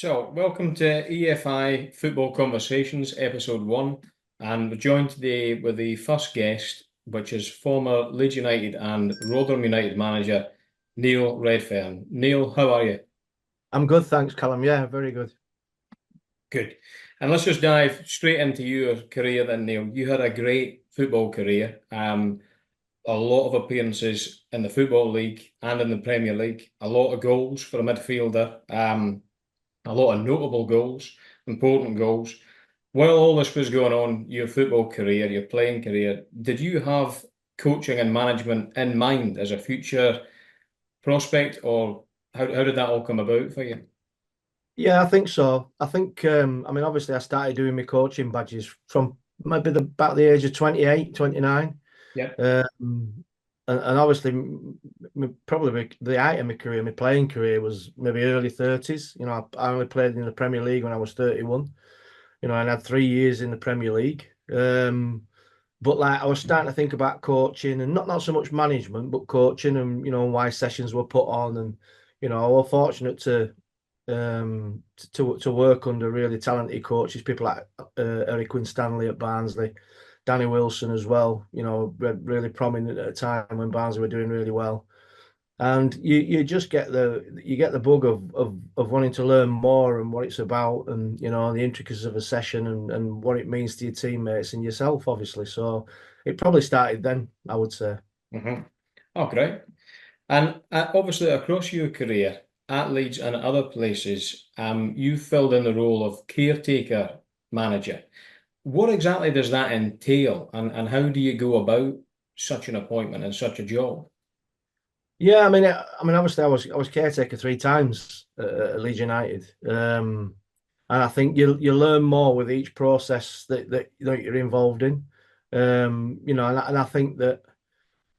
So, welcome to EFI Football Conversations, Episode 1. And we're joined today with the first guest, which is former Leeds United and Rotherham United manager, Neil Redfearn. Neil, how are you? I'm good, thanks, Callum. Yeah, very good. Good. And let's just dive straight into your career then, Neil. You had a great football career, a lot of appearances in the Football League and in the Premier League, a lot of goals for a midfielder. A lot of notable goals, important goals. While all this was going on, your football career, your playing career, did you have coaching and management in mind as a future prospect, or how did that all come about for you? Yeah, I think so. I think, obviously I started doing my coaching badges from maybe about the age of 28, 29. Yeah. And obviously, probably the height of my career, my playing career was maybe early 30s. I only played in the Premier League when I was 31, and I had 3 years in the Premier League. But like I was starting to think about coaching and not so much management, but coaching and why sessions were put on. And I was fortunate to work under really talented coaches, people like Eric Winstanley at Barnsley, Danny Wilson as well, really prominent at a time when Barnsley were doing really well. And you just get the bug of wanting to learn more and what it's about, and the intricacies of a session, and what it means to your teammates and yourself, obviously. So it probably started then, I would say. Hmm. Oh, great. And obviously, across your career at Leeds and other places, you filled in the role of caretaker manager. What exactly does that entail, and how do you go about such an appointment and such a job? Yeah, obviously, I was caretaker 3 times at Leeds United, and I think you learn more with each process that you're involved in. And I think that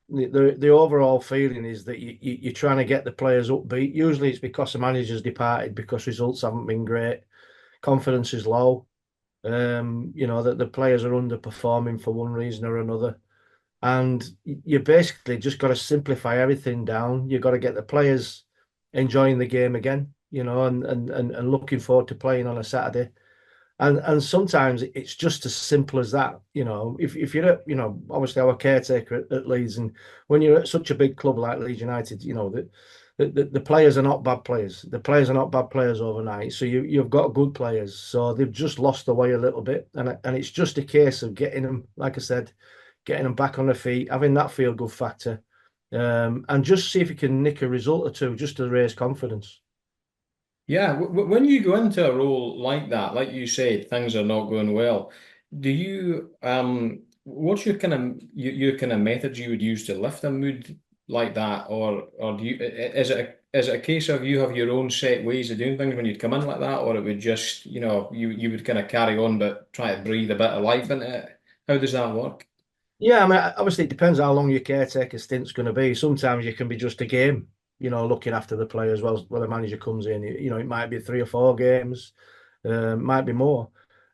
the overall feeling is that you're trying to get the players upbeat. Usually, it's because the manager's departed because results haven't been great, confidence is low. That the players are underperforming for one reason or another. And you basically just got to simplify everything down. You've got to get the players enjoying the game again, and looking forward to playing on a Saturday. And sometimes it's just as simple as that. If you're at, obviously our caretaker at Leeds, and when you're at such a big club like Leeds United, the players are not bad players. The players are not bad players overnight. So you've got good players. So they've just lost their way a little bit, and it's just a case of getting them, like I said, getting them back on their feet, having that feel good factor, and just see if you can nick a result or two just to raise confidence. Yeah, when you go into a role like that, like you said, things are not going well. Do you what's your kind of methods you would use to lift a mood like that, or do you is it a case of you have your own set ways of doing things when you'd come in like that, or it would just you would kind of carry on but try to breathe a bit of life into it? How does that work? Yeah, obviously it depends how long your caretaker stint's going to be. Sometimes it can be just a game, looking after the players while the manager comes in. It might be 3 or 4 games, might be more.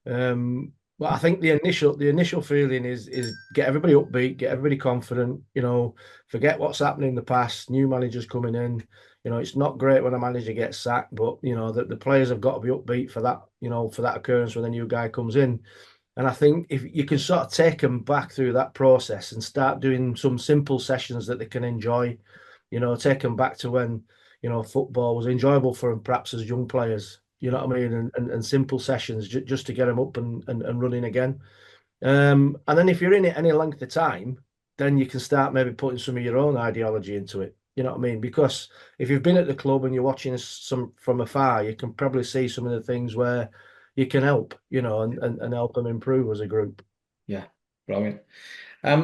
But I think the initial feeling is get everybody upbeat, get everybody confident. Forget what's happening in the past. New managers coming in. It's not great when a manager gets sacked, but the players have got to be upbeat for that. For that occurrence when the new guy comes in. And I think if you can sort of take them back through that process and start doing some simple sessions that they can enjoy, take them back to when, football was enjoyable for them, perhaps as young players, you know what I mean? And simple sessions just to get them up and running again. And then if you're in it any length of time, then you can start maybe putting some of your own ideology into it. You know what I mean? Because if you've been at the club and you're watching some from afar, you can probably see some of the things where you can help, and help them improve as a group. Yeah, brilliant.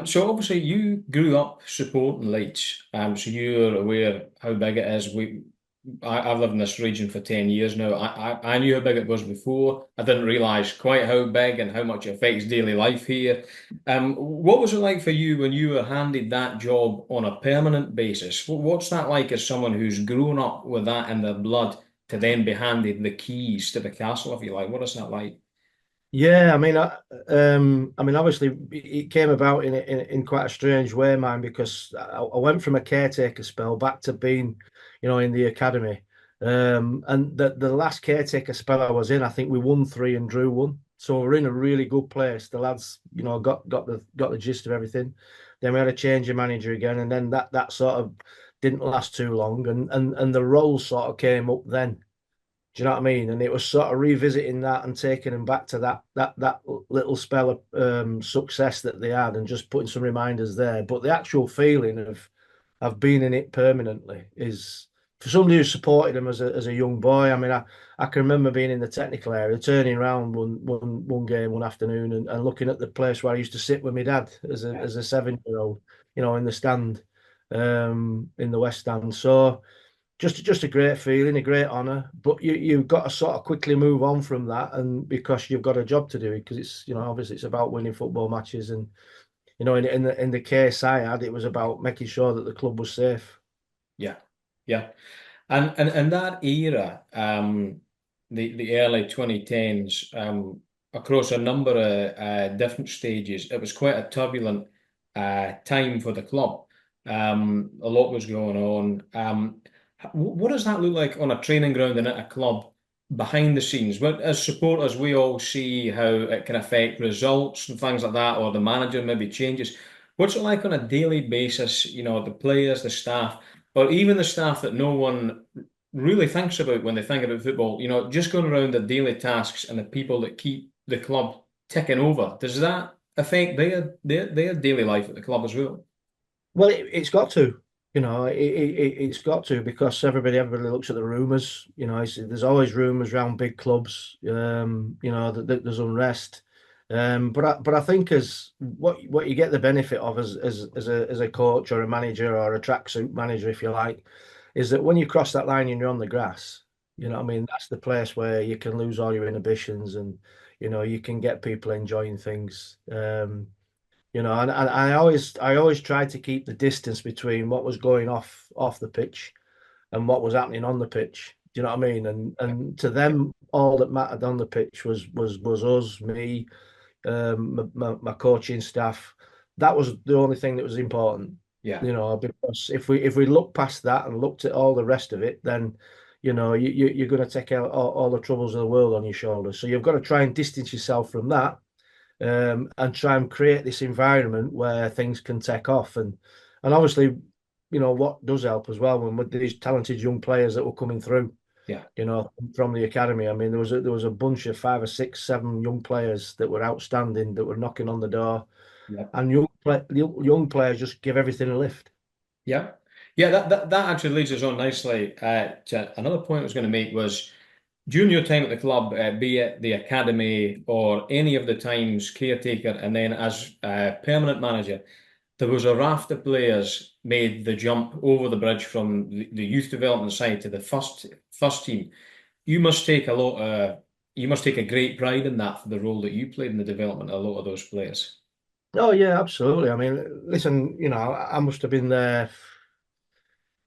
So obviously you grew up supporting Leeds, so you're aware how big it is. I've lived in this region for 10 years now. I knew how big it was before. I didn't realise quite how big and how much it affects daily life here. What was it like for you when you were handed that job on a permanent basis? What's that like as someone who's grown up with that in their blood to then be handed the keys to the castle, if you like? What is that like? Yeah, obviously it came about in quite a strange way, man, because I went from a caretaker spell back to being, in the academy. And the last caretaker spell I was in, I think we won three and drew one. So we're in a really good place. The lads, got the gist of everything. Then we had a change of manager again, and then that sort of didn't last too long, and the roles sort of came up then. Do you know what I mean? And it was sort of revisiting that and taking them back to that little spell of success that they had, and just putting some reminders there. But the actual feeling of being in it permanently is, for somebody who supported them as a young boy. I mean, I can remember being in the technical area, turning around one game one afternoon, and looking at the place where I used to sit with my dad Yeah. as a 7-year-old, in the stand, in the West Stand. So just a great feeling, a great honour. But you've got to sort of quickly move on from that, and because you've got a job to do, because it's, obviously it's about winning football matches, and in the case I had, it was about making sure that the club was safe. Yeah. Yeah. And that era, the early 2010s, across a number of different stages, it was quite a turbulent time for the club. A lot was going on. What does that look like on a training ground and at a club behind the scenes? But as supporters, we all see how it can affect results and things like that, or the manager maybe changes. What's it like on a daily basis? The players, the staff, or even the staff that no one really thinks about when they think about football, just going around the daily tasks and the people that keep the club ticking over. Does that affect their daily life at the club as well? Well, it's got to, it's got to, because everybody looks at the rumours. There's always rumours around big clubs. That there's unrest. But I think as what you get the benefit of as a coach or a manager or a tracksuit manager, if you like, is that when you cross that line and you're on the grass, what I mean, that's the place where you can lose all your inhibitions, and you can get people enjoying things. And I always tried to keep the distance between what was going off the pitch and what was happening on the pitch. Do you know what I mean? And to them, all that mattered on the pitch was us, me, my coaching staff. That was the only thing that was important. Yeah, Because if we look past that and looked at all the rest of it, then you're going to take out all the troubles of the world on your shoulders. So you've got to try and distance yourself from that, and try and create this environment where things can take off. And obviously, what does help as well, when with these talented young players that were coming through, yeah, from the academy. I mean, there was a bunch of 5 or 6, 7 young players that were outstanding, that were knocking on the door, yeah, and young players just give everything a lift. yeah. Yeah, that actually leads us on nicely to another point I was going to make was during your time at the club, be it the academy or any of the times caretaker, and then as permanent manager, there was a raft of players made the jump over the bridge from the youth development side to the first team. You must take a lot. You must take a great pride in that for the role that you played in the development of a lot of those players. Oh yeah, absolutely. I mean, listen, I must have been there,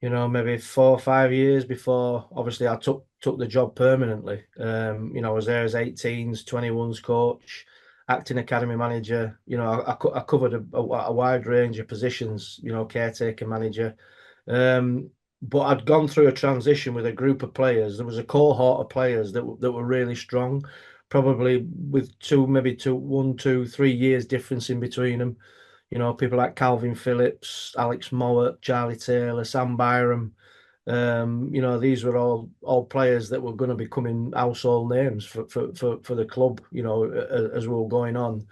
maybe 4 or 5 years before obviously I took the job permanently. I was there as 18s, 21s coach, acting academy manager. I covered a wide range of positions, caretaker manager. But I'd gone through a transition with a group of players. There was a cohort of players that were really strong, probably with maybe 1, 2, 3 years difference in between them. People like Calvin Phillips, Alex Mowat, Charlie Taylor, Sam Byram. These were all players that were going to be becoming household names for the club, as we were going on.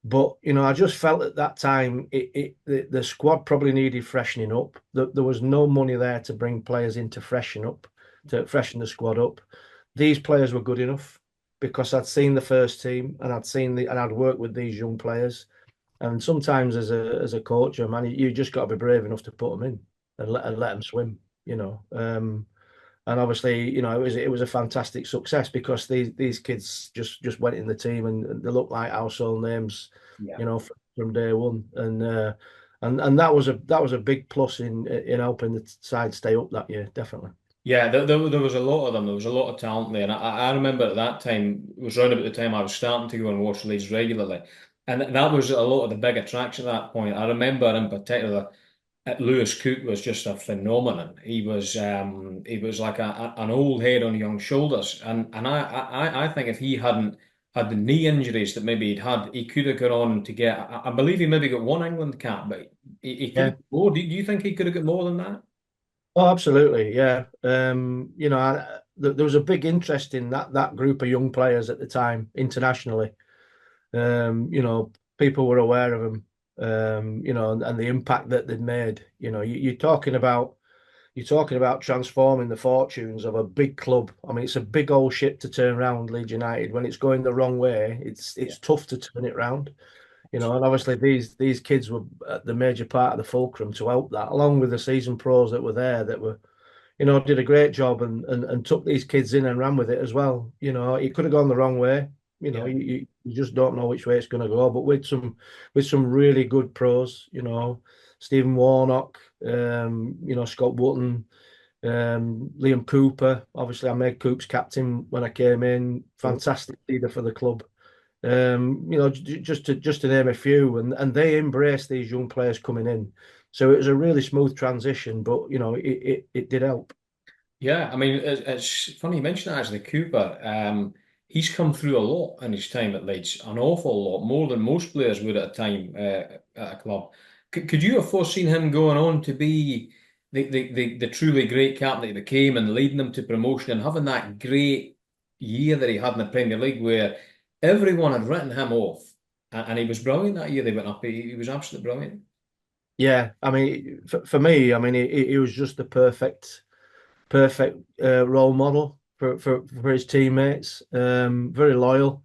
But I just felt at that time the squad probably needed freshening up. There was no money there to bring players in to freshen the squad up. These players were good enough because I'd seen the first team, and I'd worked with these young players. And sometimes as a coach or man, you just got to be brave enough to put them in and let them swim. And obviously, it was a fantastic success because these kids just went in the team, and they looked like household names, Yeah. from day one. And that was a big plus in helping the side stay up that year, definitely. Yeah, there was a lot of them. There was a lot of talent there. And I remember at that time, it was around about the time I was starting to go and watch Leeds regularly. And that was a lot of the big attraction at that point. I remember in particular Lewis Cook was just a phenomenon. He was like an old head on young shoulders, and I think if he hadn't had the knee injuries that maybe he'd had, he could have gone on to get. I believe he maybe got one England cap, but he could Yeah. have got more. Do you think he could have got more than that? Oh, absolutely. Yeah. There was a big interest in that group of young players at the time internationally. People were aware of them. And the impact that they'd made. You're talking about transforming the fortunes of a big club. I mean, it's a big old ship to turn around, Leeds United. When it's going the wrong way, Yeah, it's tough to turn it round. And obviously these kids were the major part of the fulcrum to help that, along with the seasoned pros that were there that were, did a great job and took these kids in and ran with it as well. It could have gone the wrong way. yeah, You just don't know which way it's going to go. But with some really good pros, Stephen Warnock, Scott Wotton, Liam Cooper. Obviously, I made Coops captain when I came in. cool. Fantastic leader for the club. Just to name a few, and they embraced these young players coming in. So it was a really smooth transition, but it did help. Yeah, I mean, it's funny you mentioned that actually, Cooper. He's come through a lot in his time at Leeds, an awful lot, more than most players would at a time at a club. Could you have foreseen him going on to be the truly great captain that he became and leading them to promotion and having that great year that he had in the Premier League where everyone had written him off and he was brilliant that year they went up. He was absolutely brilliant. Yeah, I mean, for me, I mean, he was just the perfect role model for his teammates. Very loyal,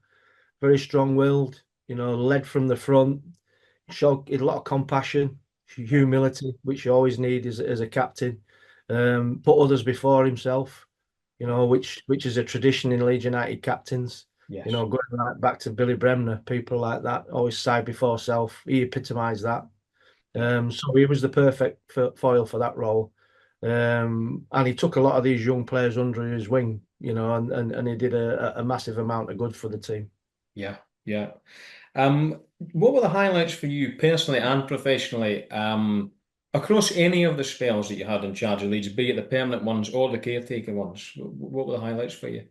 very strong-willed. Led from the front, showed a lot of compassion, Yeah. humility, which you always need as a captain. Put others before himself. Which is a tradition in Leeds United captains. Yes. Going right back to Billy Bremner, people like that, always side before self. He epitomised that. Yeah. So he was the perfect foil for that role. And he took a lot of these young players under his wing, and he did a massive amount of good for the team. Yeah. Yeah. What were the highlights for you personally and professionally across any of the spells that you had in charge of Leeds, be it the permanent ones or the caretaker ones? What were the highlights for you?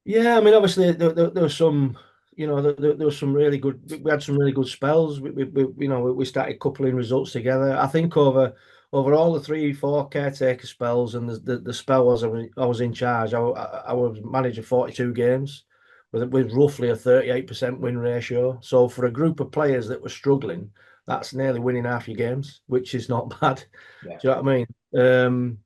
Yeah, I mean, obviously there was some, there was some really good. We had some really good spells. We started coupling results together. I think over all the 3, 4 caretaker spells and the spell I was in charge. I was manager 42 games with roughly a 38% win ratio. So for a group of players that were struggling, that's nearly winning half your games, which is not bad. Yeah. Do you know what I mean?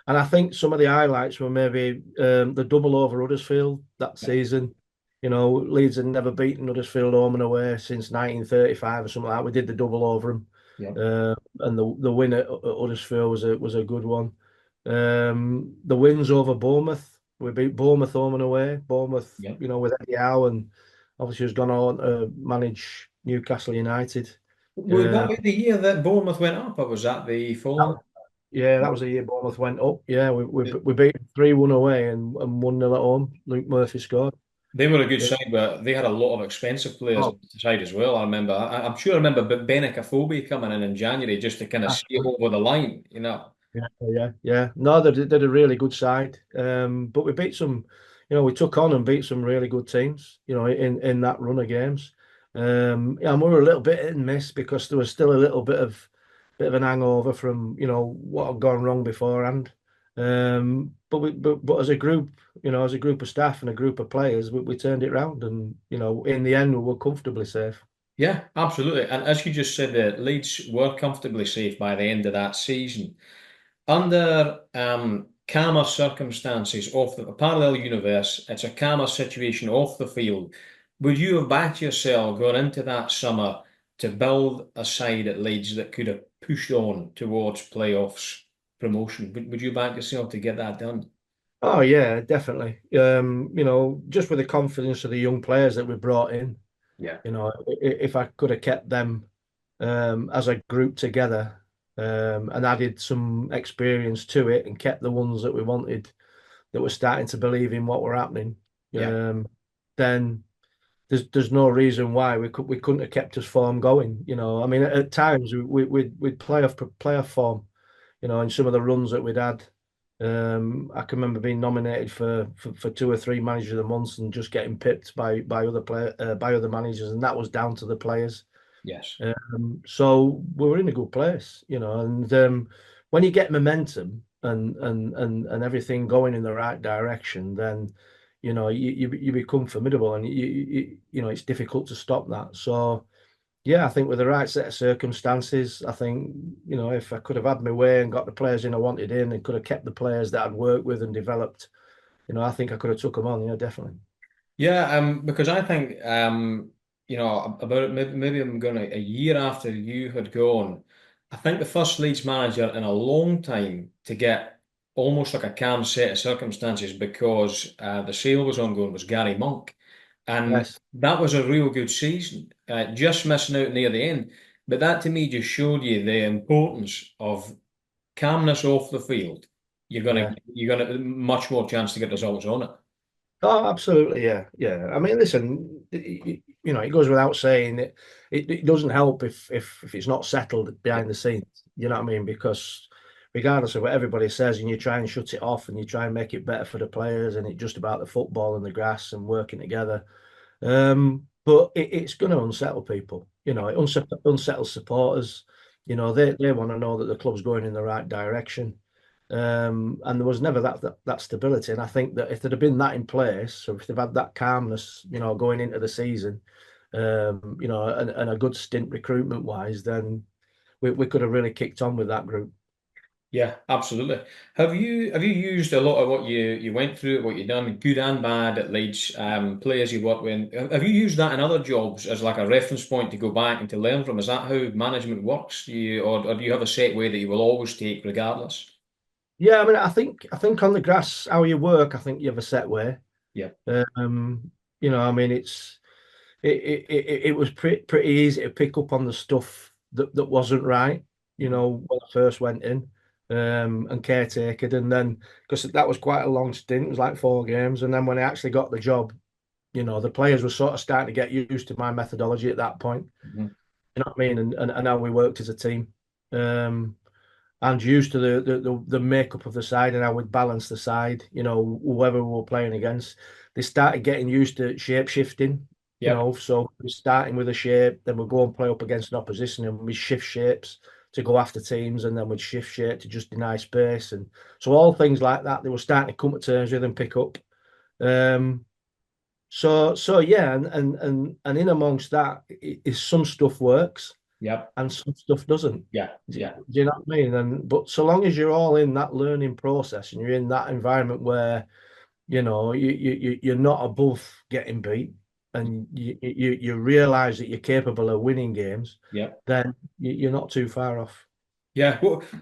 And I think some of the highlights were maybe the double over Huddersfield that Yeah. season. Leeds had never beaten Huddersfield home and away since 1935 or something like that. We did the double over them, Yeah. and the win at Huddersfield was a good one. The wins over Bournemouth, we beat Bournemouth home and away. Bournemouth, Yeah. with Eddie Howe, and obviously has gone on to manage Newcastle United. Would that Uh, be the year that Bournemouth went up, or was that the following? Yeah, that was the year Bournemouth went up. Yeah, we beat 3-1 away and 1-0 at home. Luke Murphy scored. They were a good Yeah. side, but they had a lot of expensive players on Oh, the side as well. I remember. I'm sure I remember Benik Afobe coming in January just to kind of see it absolutely. over the line, you know. Yeah. No, they did a really good side. But we beat some, we took on and beat some really good teams, in that run of games. Yeah, and we were a little bit hit and miss because there was still a little bit of an hangover from, what had gone wrong beforehand. But as a group of staff and a group of players, we turned it round and, in the end we were comfortably safe. Yeah, absolutely. And as you just said, Leeds were comfortably safe by the end of that season. Under calmer circumstances off the a parallel universe, it's a calmer situation off the field. Would you have backed yourself going into that summer to build a side at Leeds that could have pushed on towards playoffs promotion? Would you back yourself to get that done? Oh yeah, definitely. Just with the confidence of the young players that we brought in, Yeah, if I could have kept them as a group together and added some experience to it and kept the ones that we wanted that were starting to believe in what were happening, yeah, then there's no reason why we couldn't have kept us form going. I mean, at times we'd playoff form. In some of the runs that we'd had. I can remember being nominated for two or three manager of the months and just getting pipped by other managers, and that was down to the players. Yes. So we were in a good place, and when you get momentum and everything going in the right direction, then you become formidable, and it's difficult to stop that. So yeah, I think with the right set of circumstances, I think, if I could have had my way and got the players in I wanted in and could have kept the players that I'd worked with and developed, I think I could have took them on, definitely. Yeah, because I think about maybe I'm going a year after you had gone. I think the first Leeds manager in a long time to get almost like a calm set of circumstances because the sale was ongoing was Gary Monk, and Yes, that was a real good season. Just missing out near the end, but that to me just showed you the importance of calmness off the field. yeah. You're gonna much more chance to get results on it. Oh, absolutely, yeah, yeah. I mean, listen, it goes without saying that it doesn't help if it's not settled behind the scenes. You know what I mean? Because regardless of what everybody says, and you try and shut it off, and you try and make it better for the players, and it's just about the football and the grass and working together. But it's going to unsettle people. It unsettles supporters. They want to know that the club's going in the right direction. And there was never that stability. And I think that if there'd have been that in place, or if they've had that calmness, going into the season, and a good stint recruitment wise, then we could have really kicked on with that group. Yeah, absolutely. Have you used a lot of what you went through, what you've done, good and bad at Leeds, players you worked with? Have you used that in other jobs as like a reference point to go back and to learn from? Is that how management works? Or do you have a set way that you will always take regardless? Yeah, I mean, I think on the grass, how you work, I think you have a set way. Yeah. Um, I mean, it was pretty easy to pick up on the stuff that wasn't right, Mhm. when I first went in, and caretakered, and then because that was quite a long stint, it was like 4 games, and then when I actually got the job, the players were sort of starting to get used to my methodology at that point. Mhm. You know what I mean? And how we worked as a team. Um, and used to the makeup of the side and how we'd balance the side, whoever we were playing against. They started getting used to shape shifting, Yep. so we're starting with a shape, then we'll go and play up against an opposition and we shift shapes to go after teams, and then we'd shift shape to just deny space. And so all things like that, they were starting to come to terms with and pick up. Um, so yeah, and in amongst that is some stuff works Yep. and some stuff doesn't. Yeah. Do Yeah. you know what I mean? But so long as you're all in that learning process and you're in that environment where you're not above getting beat, and you realize that you're capable of winning games, Yep. then you're not too far off. Yeah.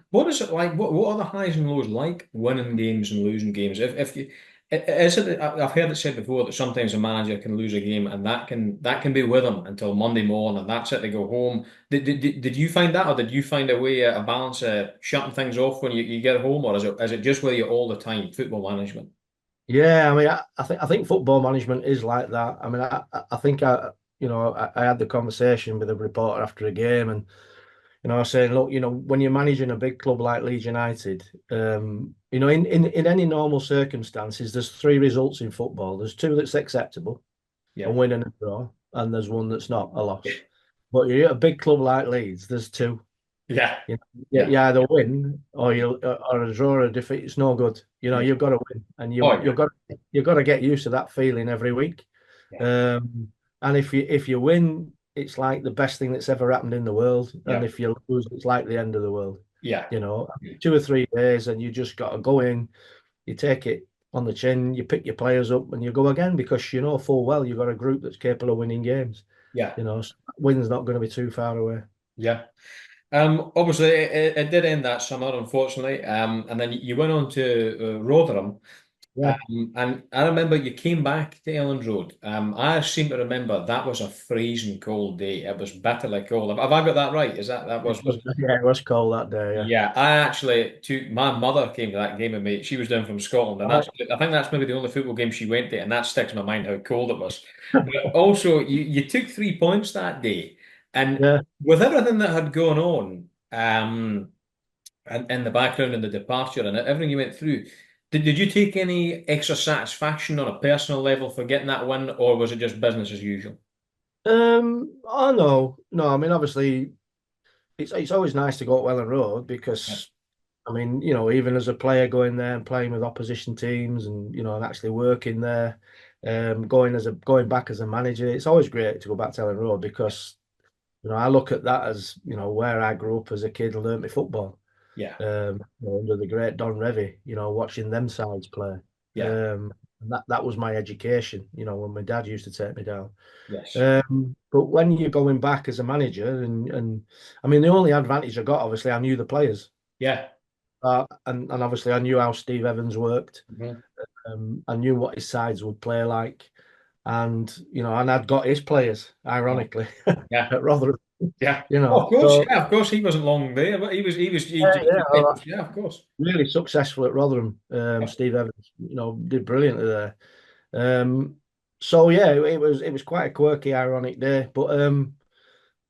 What is it like? What are the highs and lows like winning games and losing games? If you is it I've heard it said before that sometimes a manager can lose a game and that can be with them until Monday morning and that's it, they go home. Did you find that, or did you find a way, a balance, shutting things off when you get home, or is it just with you all the time, football management? Yeah, I mean, I think football management is like that. I mean, I think I had the conversation with a reporter after a game, and I was saying, look, when you're managing a big club like Leeds United, in any normal circumstances, there's three results in football. There's two that's acceptable, a Yeah. win and a draw, and there's one that's not, a loss. But you're at a big club like Leeds, there's two. Yeah. You Yeah. either win or a draw or a defeat. It's no good. Yeah. You've got to win, and Oh you've got to get used to that feeling every week. yeah. Um, and if you win, it's like the best thing that's ever happened in the world. And Yeah. if you lose, it's like the end of the world. Yeah. You know, 2 or 3 days, and you just got to go in. You take it on the chin. You pick your players up, and you go again because you know full well you've got a group that's capable of winning games. Yeah. So win's not going to be too far away. Yeah. Obviously, it did end that summer, unfortunately. And then you went on to Rotherham. Yeah. And I remember you came back to Elland Road. I seem to remember that was a freezing cold day. It was bitterly cold. Have I got that right? Is that was Yeah, it was cold that day. Yeah. yeah, I actually my mother came to that game with me. She was down from Scotland, and Right. I think that's maybe the only football game she went to, and that sticks in my mind how cold it was. But also, you took 3 points that day, and Yeah. with everything that had gone on, and in the background and the departure and everything you went through, did you take any extra satisfaction on a personal level for getting that win, or was it just business as usual? Oh no, no. I mean, obviously, it's always nice to go to Welling Road Yeah, because I mean, you know, even as a player going there and playing with opposition teams and you know and actually working there, going back as a manager, it's always great to go back to Ellen Road because you know I look at that as you know where I grew up as a kid and learnt my football. yeah, You know, under the great Don Revie, you know, watching them sides play. yeah, And that was my education, you know, when my dad used to take me down. yes, But when you're going back as a manager, and I mean, the only advantage I got, obviously, I knew the players, yeah. and obviously, I knew how Steve Evans worked. Mhm. I knew what his sides would play like, and you know, and I'd got his players, Yeah, ironically, yeah. at Rotherham. Yeah. You Oh, know, of course. so Yeah, of course. He wasn't long there, but he yeah, just, yeah, well, yeah, of course. really successful at Rotherham. Yeah. Steve Evans, you know, did brilliantly there. Um, so yeah, it was quite a quirky, ironic day, but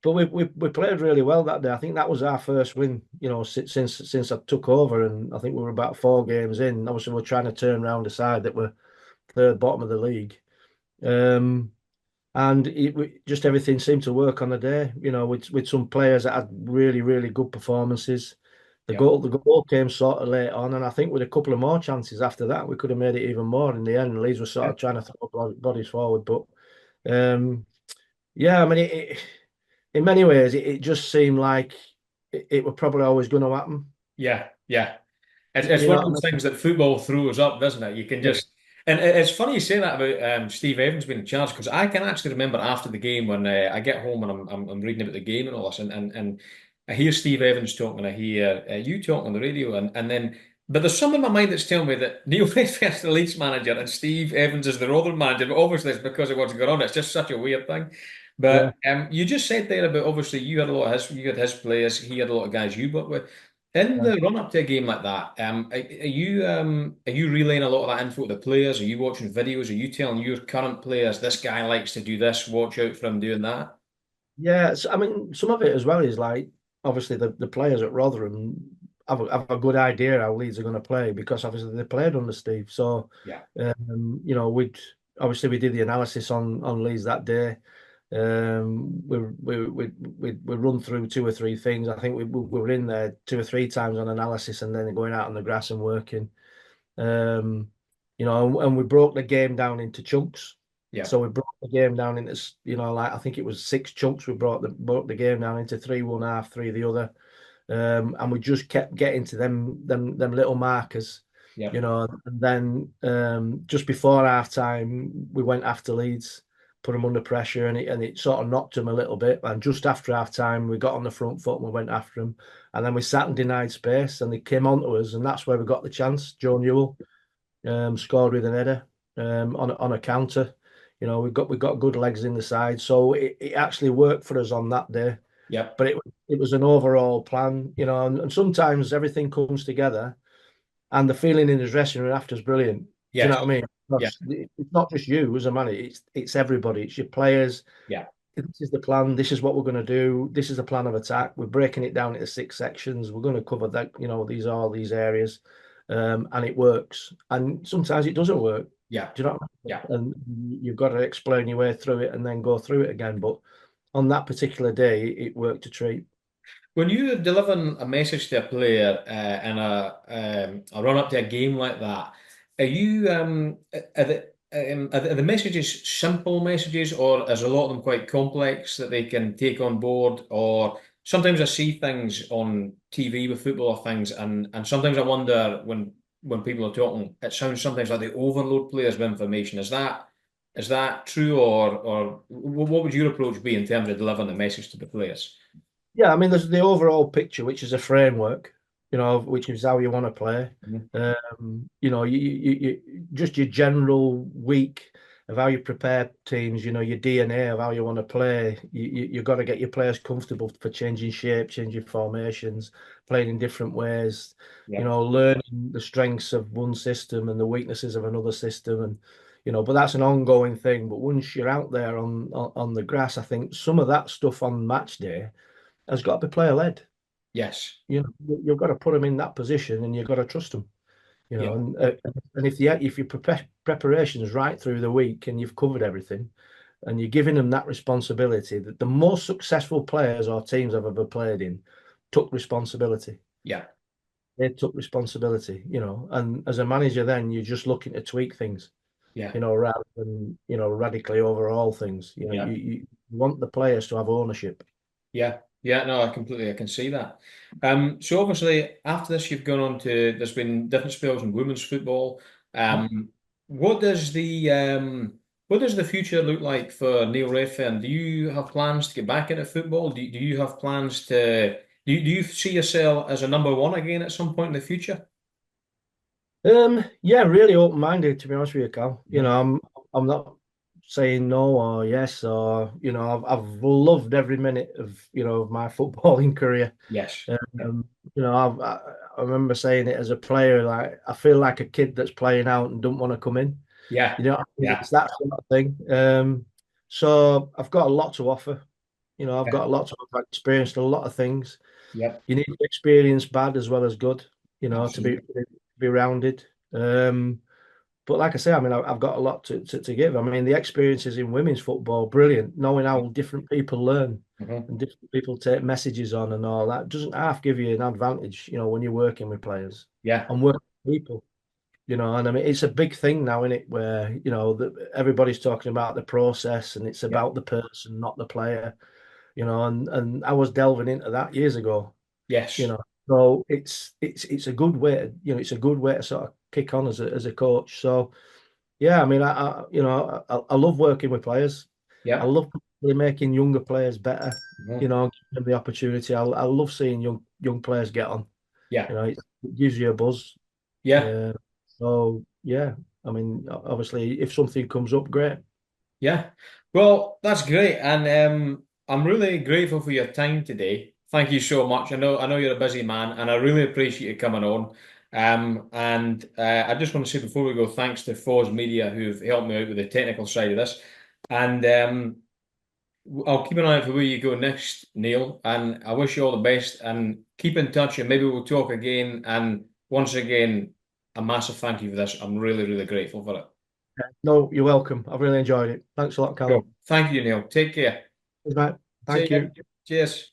we played really well that day. I think that was our first win, you know, since I took over, and I think we were about 4 games in. Obviously, we're trying to turn around a side that were third bottom of the league, um, and just everything seemed to work on the day. You know, with some players that had really good performances. Yeah. The goal came sort of late on, and I think with a couple of more chances after that, we could have made it even more. In the end, Leeds were sort Yeah. of trying to throw bodies forward, but um, yeah, I mean, in many ways, it just seemed like it were probably always going to happen. Yeah. Yeah. It's You one know of those what things that football throws up, doesn't it? You can I mean? just, and it's funny you say that about Steve Evans being in charge because I can actually remember after the game when I get home and I'm reading about the game and all this, and I hear Steve Evans talking, and I hear you talking on the radio, and then, but there's something in my mind that's telling me that Neil Redfearn's the Leeds manager and Steve Evans is the Rotherham manager, but obviously it's because of what's going on. It's just such a weird thing. Yeah, But you just said there about obviously you had a lot of you had his players, he had a lot of guys you worked with. In yeah. the run up to a game like that, are you relaying a lot of that info to the players? Are you watching videos? Are you telling your current players this guy likes to do this? Watch out for him doing that. Yeah, so, I mean, some of it as well is like obviously the players at Rotherham have a good idea how Leeds are going to play because obviously they played under Steve. So, Yeah, you know, we did the analysis on Leeds that day. We run through 2 or 3 things. I think we were in there 2 or 3 times on analysis and then going out on the grass and working. Um, you know, and we broke the game down into chunks. yeah, So we broke the game down into, you know, like I think it was 6 chunks. We broke the game down into three one half, three the other, and we just kept getting to them little markers, yeah, you know. And then just before half time, we went after Leeds, put them under pressure, and it sort of knocked them a little bit. And just after half time, we got on the front foot and we went after them. And then we sat and denied space, and they came onto us, and that's where we got the chance. Joe Newell scored with an header on a counter. You know, we got good legs in the side, so it actually worked for us on that day. yeah, But it was an overall plan, you know, and sometimes everything comes together, and the feeling in the dressing room after is brilliant. Do you know yes, what I mean? yeah, Because it's not just you as a manager; it's everybody. It's your players. yeah, This is the plan. This is what we're going to do. This is the plan of attack. We're breaking it down into 6 sections. We're going to cover that. You know, these areas, and it works. And sometimes it doesn't work. yeah, Do you know what I mean? yeah. And you've got to explain your way through it and then go through it again. But on that particular day, it worked a treat. When you're delivering a message to a player in a run up to a game like that, are you are the messages simple messages, or is a lot of them quite complex that they can take on board? Or sometimes I see things on TV with football or things, and sometimes I wonder when people are talking, it sounds sometimes like they overload players with information. Is that true, or what would your approach be in terms of delivering the message to the players? Yeah, I mean, there's the overall picture, which is a framework. which is how you want to play. Mhm. Just your general week of how you prepare teams, your DNA of how you want to play. You've got to get your players comfortable for changing shape, changing formations, playing in different ways, Yeah. learning the strengths of one system and the weaknesses of another system. And, but that's an ongoing thing. But once you're out there on the grass, I think some of that stuff on match day has got to be player led. Yes. You've got to put them in that position and you've got to trust them. Yeah. And if your preparation is right through the week and you've covered everything and you're giving them that responsibility, that the most successful players or teams I've ever played in took responsibility. Yeah. They took responsibility, and as a manager, then you're just looking to tweak things, Yeah. rather than, radically overhaul things. Yeah. You want the players to have ownership. Yeah. Yeah. No, I can see that. So obviously after this, you've gone on to, there's been different spells in women's football. Um, what does the future look like for Neil Redfearn? Do you have plans to get back into football? Do you have plans to, do you see yourself as a number one again at some point in the future? Yeah, really open-minded to be honest with you, Cal. Mhm. I'm not saying no or yes or I've loved every minute of my footballing career. Yes. Yeah. I remember saying it as a player, like I feel like a kid that's playing out and don't want to come in. Yeah. Yeah. It's that sort of thing. So I've got a lot to offer. I've Yeah. got a lot to offer. I've experienced a lot of things. Yep. You need to experience bad as well as good, Absolutely. to be rounded. But like I say, I mean, I've got a lot to give. I mean, the experiences in women's football, brilliant. Knowing how different people learn Mhm. and different people take messages on and all that doesn't half give you an advantage, when you're working with players Yeah. and working with people. And I mean, it's a big thing now, isn't it? Where, everybody's talking about the process and it's Yeah. about the person, not the player, and I was delving into that years ago, you Yes. know. So it's a good way it's a good way to sort of kick on as a coach. So yeah, I mean, I love working with players. I Yeah. love really making younger players better, Mhm. giving them the opportunity. I love seeing young players get on. Yeah. It gives you a buzz. Yeah. Uh, so yeah, I mean, obviously, if something comes up, great. Yeah. Well, that's great. And I'm really grateful for your time today. Thank you so much. I know you're a busy man and I really appreciate you coming on. And I just want to say before we go, thanks to Foz Media who've helped me out with the technical side of this. And I'll keep an eye out for where you go next, Neil. And I wish you all the best and keep in touch and maybe we'll talk again. And once again, a massive thank you for this. I'm really, really grateful for it. No, you're welcome. I've really enjoyed it. Thanks a lot, Cool. Callum. Thank you, Neil. Take care. Cheers, mate. See Thank you. you. Cheers.